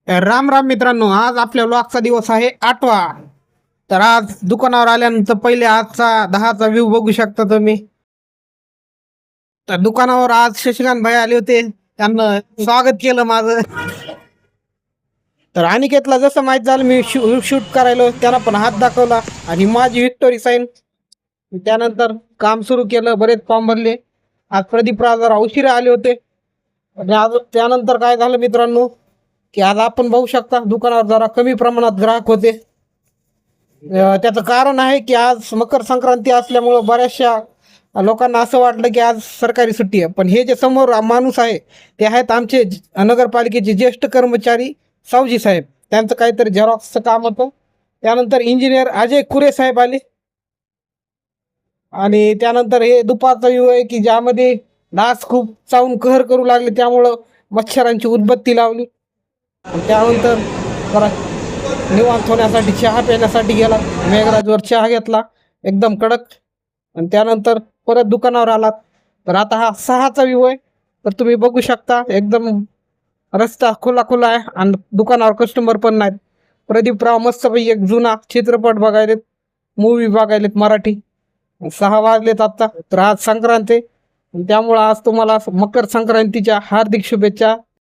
राम राम मित्रांनो, आज आपल्या व्लॉगचा दिवस आहे 8वा. तर आज दुकानावर आल्यानंतर पहिले आजचा 10चा व्ह्यू बघू शकता तुम्ही. तर दुकानावर आज शशिकांत भाई आले होते, त्यांना स्वागत केलं माझं. तर अनिकेतला जसं माहीत झालं मी शूट करायला, त्यानं पण हात दाखवला आणि माझी विक्टोरी साईन. त्यानंतर काम सुरू केलं, बरेच फॉर्म भरले. आज प्रदीप राव जरा उशिरा आले होते. आणि आज त्यानंतर काय झालं मित्रांनो, की आज आपण बघू शकता दुकानावर जरा कमी प्रमाणात ग्राहक होते. त्याचं कारण आहे की आज मकर संक्रांती असल्यामुळं बऱ्याचशा लोकांना असं वाटलं की आज सरकारी सुट्टी आहे. पण हे जे समोर माणूस आहे ते आहेत आमचे नगरपालिकेचे ज्येष्ठ कर्मचारी सावजी साहेब. त्यांचं काहीतरी झेरॉक्सचं काम होतं. त्यानंतर इंजिनियर अजय कुरे साहेब आले. आणि त्यानंतर हे दुपारचा व्ह्यू आहे की ज्यामध्ये डास खूप चावून कहर करू लागले, त्यामुळं मच्छरांची उदबत्ती लावली. त्यानंतर जरा निवांत होण्यासाठी चहा पिण्यासाठी गेला, मेघराजवर चहा घेतला एकदम कडक. आणि त्यानंतर परत दुकानावर आलात. तर आता हा 6चा व्ह्यू आहे. तर तुम्ही बघू शकता एकदम रस्ता खुला खुला आहे आणि दुकानावर कस्टमर पण नाहीत. प्रदीपराव मस्तपैकी एक जुना चित्रपट बघायलेत, मूवी बघायलेत मराठी. 6 वाजलेत आत्ता. तर आज संक्रांत आहे, त्यामुळं आज तुम्हाला मकर संक्रांतीच्या हार्दिक शुभेच्छा.